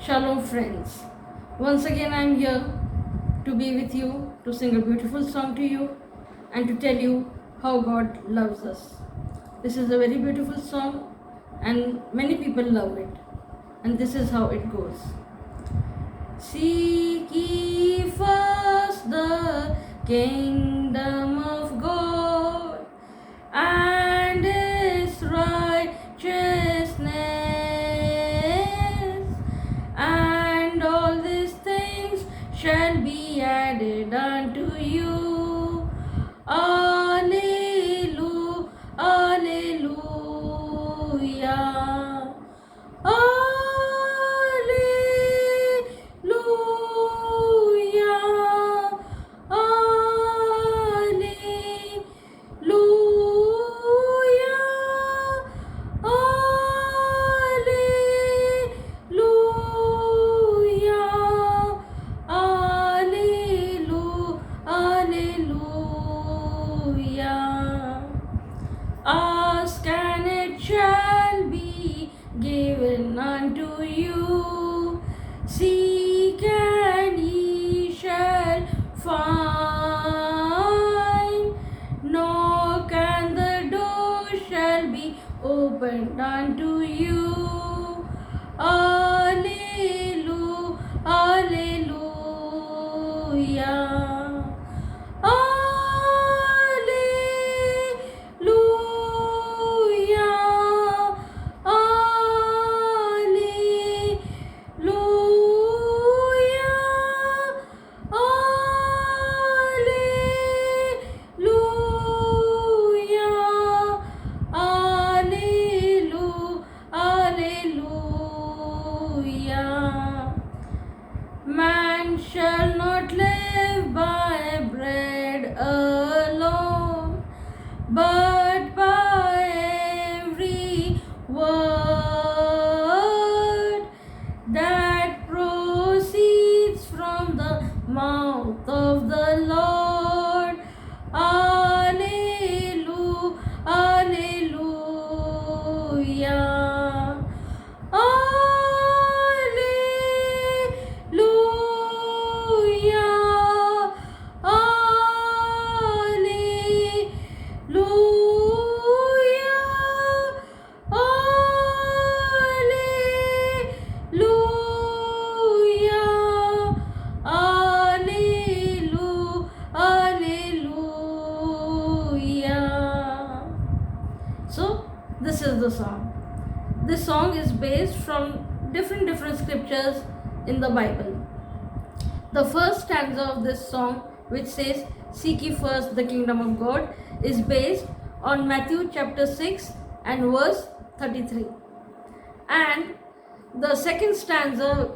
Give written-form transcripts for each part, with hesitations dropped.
Shalom, friends. Once again, I'm here to be with you, to sing a beautiful song to you, and to tell you how God loves us. This is a very beautiful song, and many people love it. And this is how it goes. Seek ye first the kingdom of God and His righteousness, and all these things shall be added unto you. Alleluia, alleluia, alleluia, alleluia, alleluia, alleluia. Ask and it shall be given unto you. Seek and ye shall find. Knock and the door shall be opened unto you. Alleluia, alleluia. Alleluia, alleluia, alleluia. Man shall not live by bread alone, but by every word that proceeds from the mouth of the Lord. Alleluia, alleluia. Alleluia, alleluia, alleluia, alleluia. So this is the song. This song is based from different scriptures in the Bible. The first stanza of this song, which says, "Seek ye first the kingdom of God," is based on Matthew chapter 6 and verse 33. And the second stanza,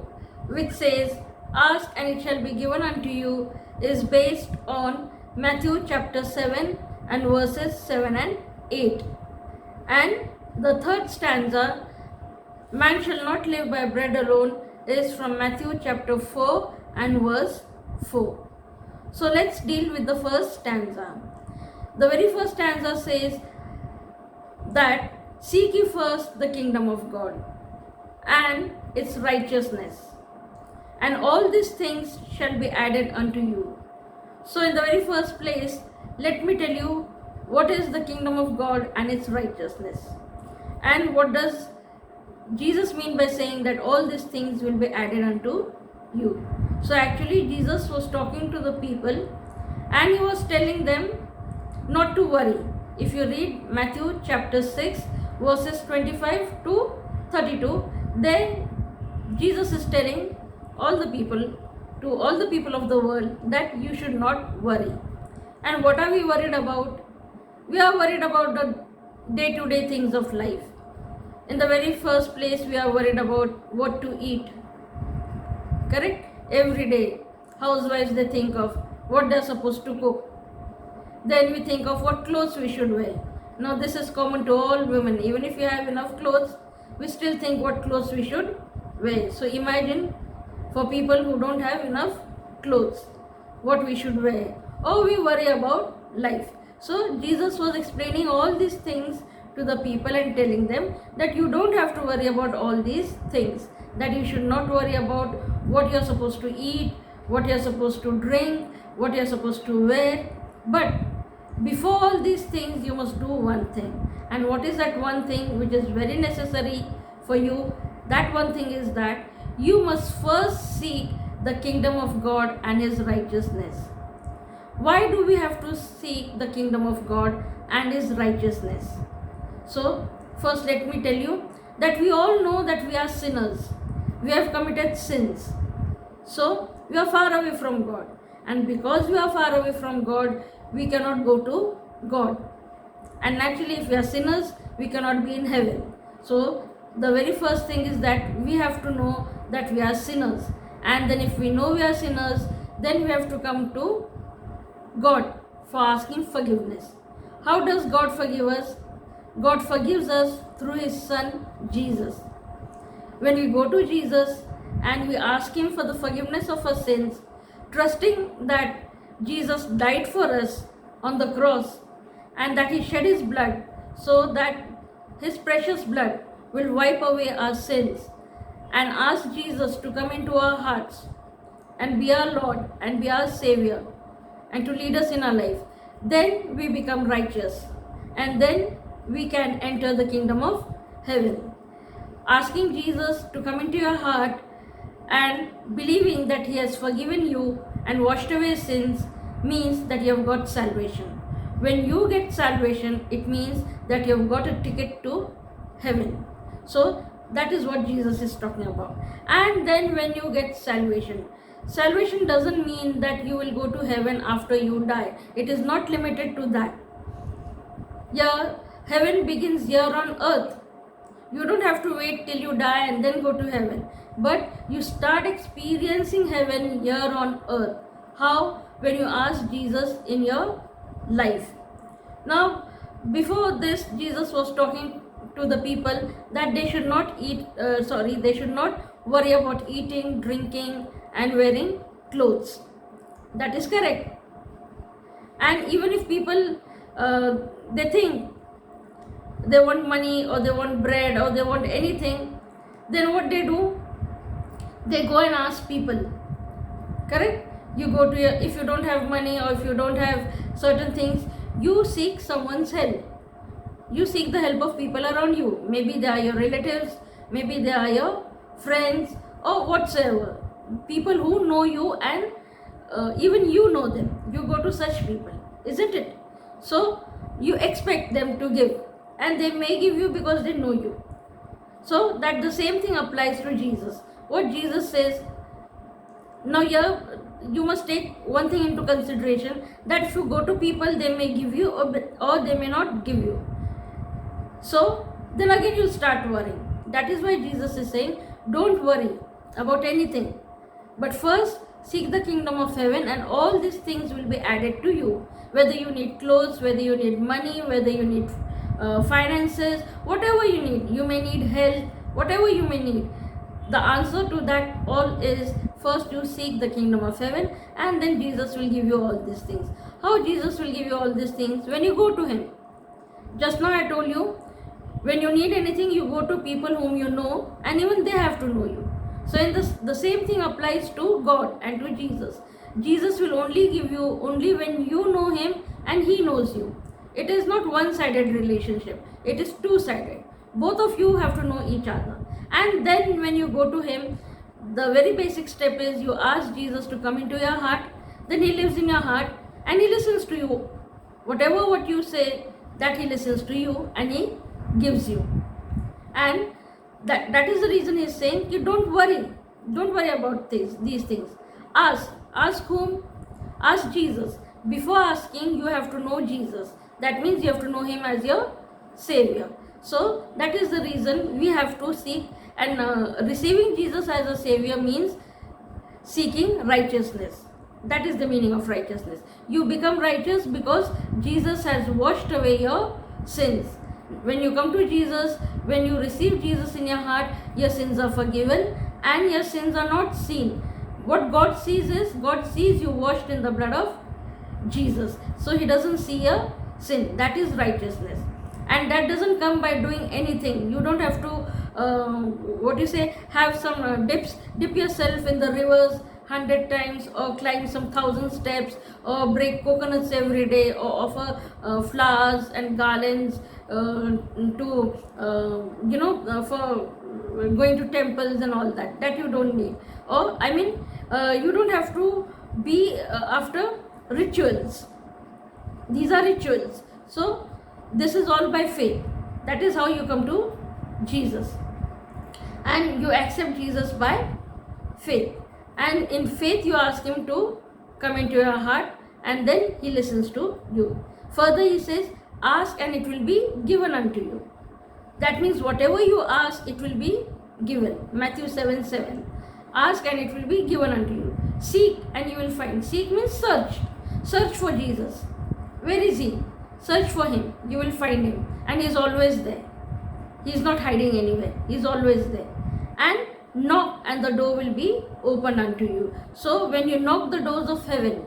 which says, "Ask and it shall be given unto you," is based on Matthew chapter 7 and verses 7 and 8. And the third stanza, "Man shall not live by bread alone," is from Matthew chapter 4 and verse 4. So let's deal with the first stanza. The very first stanza says that seek ye first the kingdom of God and its righteousness, and all these things shall be added unto you. So in the very first place, let me tell you what is the kingdom of God and its righteousness, and what does Jesus mean by saying that all these things will be added unto you. So actually Jesus was talking to the people and he was telling them not to worry. If you read Matthew chapter 6 verses 25 to 32, there Jesus is telling all the people, to all the people of the world, that you should not worry. And what are we worried about? We are worried about the day-to-day things of life. In the very first place, we are worried about what to eat. Correct? Every day, housewives, they think of what they're supposed to cook. Then we think of what clothes we should wear. Now this is common to all women. Even if we have enough clothes, we still think what clothes we should wear. So imagine for people who don't have enough clothes, what we should wear. Or we worry about life. So Jesus was explaining all these things to the people and telling them that you don't have to worry about all these things. that you should not worry about what you're supposed to eat, what you're supposed to drink, what you're supposed to wear. But before all these things, you must do one thing. And what is that one thing which is very necessary for you? That one thing is that you must first seek the kingdom of God and His righteousness. Why do we have to seek the kingdom of God and His righteousness? So, first let me tell you that we all know that we are sinners. We have committed sins. So, we are far away from God. And because we are far away from God, we cannot go to God. And naturally, if we are sinners, we cannot be in heaven. So, the very first thing is that we have to know that we are sinners. And then if we know we are sinners, then we have to come to God for asking forgiveness. How does God forgive us? God forgives us through His Son, Jesus. When we go to Jesus and we ask Him for the forgiveness of our sins, trusting that Jesus died for us on the cross and that He shed His blood so that His precious blood will wipe away our sins, and ask Jesus to come into our hearts and be our Lord and be our Savior and to lead us in our life, then we become righteous and then we can enter the kingdom of heaven. Asking Jesus to come into your heart and believing that He has forgiven you and washed away sins means that you have got salvation. When you get salvation, it means that you have got a ticket to heaven. So that is what Jesus is talking about. And then when you get salvation, salvation doesn't mean that you will go to heaven after you die. It is not limited to that. Yeah, heaven begins here on earth. You don't have to wait till you die and then go to heaven. But you start experiencing heaven here on earth. How? When you ask Jesus in your life. Now, before this, Jesus was talking to the people that they should not they should not worry about eating, drinking and wearing clothes. That is correct. And even if people they think they want money or they want bread or they want anything, then what they do? They go and ask people. Correct? You go to if you don't have money or if you don't have certain things, you seek someone's help. You seek the help of people around you. Maybe they are your relatives, maybe they are your friends or whatsoever. People who know you and even you know them. You go to such people, isn't it? So you expect them to give, and they may give you because they know you. So that the same thing applies to Jesus. What Jesus says, now here you must take one thing into consideration, that if you go to people, they may give you or they may not give you. So then again you'll start worrying. That is why Jesus is saying, don't worry about anything, but first seek the kingdom of heaven and all these things will be added to you. Whether you need clothes, whether you need money, whether you need finances, whatever you need, you may need health, whatever you may need. The answer to that all is first you seek the kingdom of heaven and then Jesus will give you all these things. How Jesus will give you all these things? When you go to Him. Just now I told you, when you need anything, you go to people whom you know and even they have to know you. So in this, the same thing applies to God and to Jesus. Jesus will only give you only when you know Him and He knows you. It is not one-sided relationship. It is two-sided. Both of you have to know each other. And then when you go to Him, the very basic step is you ask Jesus to come into your heart. Then He lives in your heart and He listens to you. Whatever what you say, that He listens to you and He gives you. And that is the reason He is saying, you don't worry. Don't worry about these things. Ask whom? Ask Jesus. Before asking, you have to know Jesus. That means you have to know Him as your Savior. So that is the reason we have to seek, and receiving Jesus as a Savior means seeking righteousness. That is the meaning of righteousness. You become righteous because Jesus has washed away your sins. When you come to Jesus, when you receive Jesus in your heart, your sins are forgiven and your sins are not seen. What God sees is, God sees you washed in the blood of Jesus. So He doesn't see a sin. That is righteousness. And that doesn't come by doing anything. You don't have to what you say, have some dip yourself in the rivers 100 times, or climb some 1,000 steps, or break coconuts every day, or offer flowers and garlands to for going to temples and all that you don't need. Or I mean, you don't have to be after rituals. These are rituals. So this is all by faith. That is how you come to Jesus, and you accept Jesus by faith. And in faith you ask him to come into your heart, and then he listens to you. Further he says, ask and it will be given unto you. That means whatever you ask, it will be given. Matthew 7:7. Ask and it will be given unto you. Seek and you will find. Seek means search. Search for Jesus. Where is he? Search for him. You will find him. And he is always there. He is not hiding anywhere. He is always there. And knock and the door will be opened unto you. So when you knock the doors of heaven,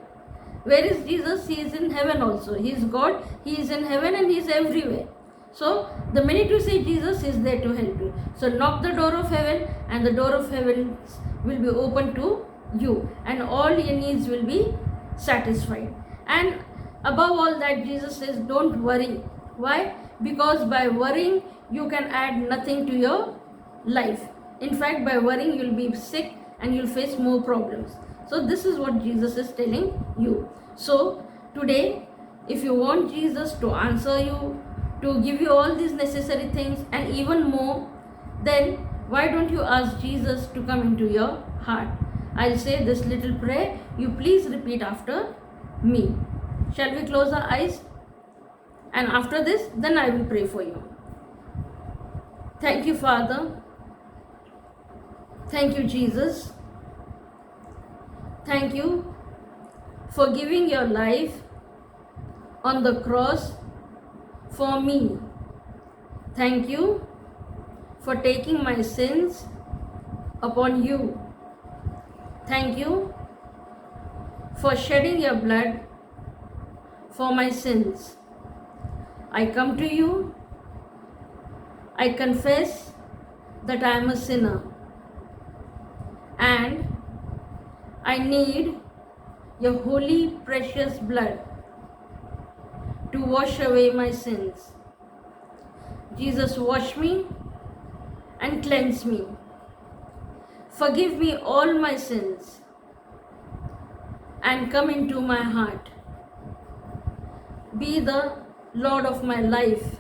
where is Jesus? He is in heaven also. He is God. He is in heaven and he is everywhere. So the minute you say Jesus is there to help you. So knock the door of heaven, and the door of heaven will be open to you, and all your needs will be satisfied. And above all that, Jesus says, don't worry. Why? Because by worrying you can add nothing to your life. In fact, by worrying you'll be sick and you'll face more problems. So this is what Jesus is telling you. So today, if you want Jesus to answer you, to give you all these necessary things and even more, then why don't you ask Jesus to come into your heart? I'll say this little prayer. You please repeat after me. Shall we close our eyes? And after this, then I will pray for you. Thank you, Father. Thank you, Jesus. Thank you for giving your life on the cross for me. Thank you for taking my sins upon you. Thank you for shedding your blood for my sins. I come to you. I confess that I am a sinner, and I need your holy, precious blood to wash away my sins. Jesus, wash me and cleanse me. Forgive me all my sins and come into my heart. Be the Lord of my life.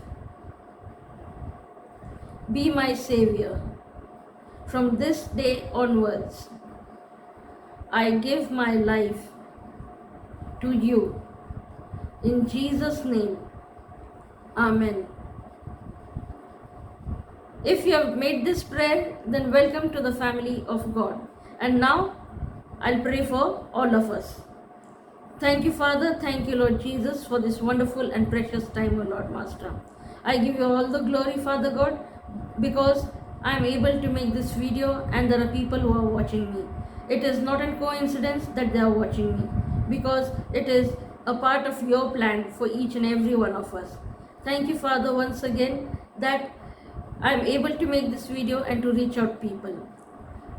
Be my Savior. From this day onwards, I give my life to you. In Jesus' name, Amen. If you have made this prayer, then welcome to the family of God. And now, I'll pray for all of us. Thank you, Father. Thank you, Lord Jesus, for this wonderful and precious time, O Lord Master. I give you all the glory, Father God, because I am able to make this video and there are people who are watching me. It is not a coincidence that they are watching me, because it is a part of your plan for each and every one of us. Thank you, Father, once again, that I am able to make this video and to reach out people.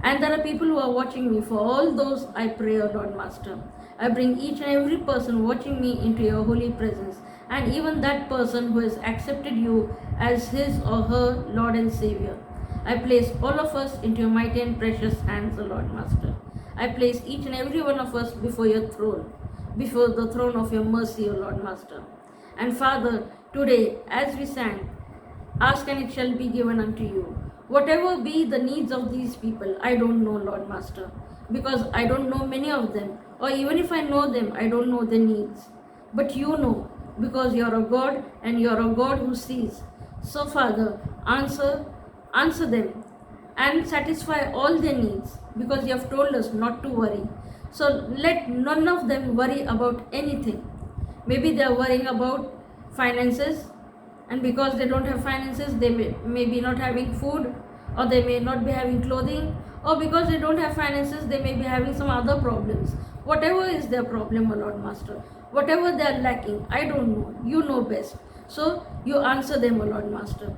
And there are people who are watching me. For all those, I pray, O Lord Master. I bring each and every person watching me into your holy presence, and even that person who has accepted you as his or her Lord and Savior. I place all of us into your mighty and precious hands, O Lord Master. I place each and every one of us before your throne, before the throne of your mercy, O Lord Master. And Father, today, as we sang, ask and it shall be given unto you. Whatever be the needs of these people, I don't know, Lord Master, because I don't know many of them, or even if I know them, I don't know their needs. But you know, because you're a God and you're a God who sees. So Father, answer them and satisfy all their needs, because you have told us not to worry. So let none of them worry about anything. Maybe they are worrying about finances, and because they don't have finances, they may be not having food, or they may not be having clothing, or because they don't have finances, they may be having some other problems. Whatever is their problem, O Lord Master, whatever they are lacking, I don't know, you know best. So you answer them, O Lord Master.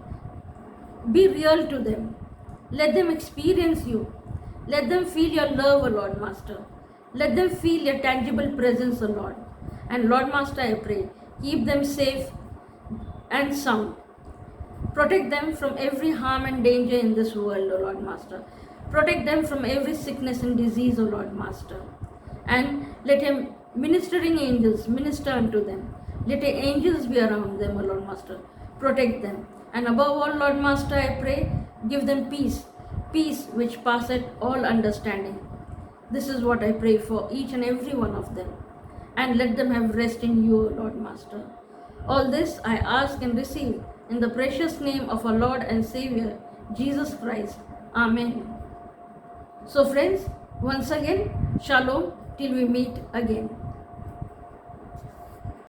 Be real to them. Let them experience you. Let them feel your love, O Lord Master. Let them feel your tangible presence, O Lord. And Lord Master, I pray, keep them safe and sound. Protect them from every harm and danger in this world, O Lord Master. Protect them from every sickness and disease, O Lord Master. And let him ministering angels minister unto them. Let the angels be around them, O Lord Master. Protect them. And above all, Lord Master, I pray, give them peace. Peace which passeth all understanding. This is what I pray for each and every one of them. And let them have rest in you, O Lord Master. All this I ask and receive in the precious name of our Lord and Savior, Jesus Christ. Amen. So friends, once again, Shalom till we meet again.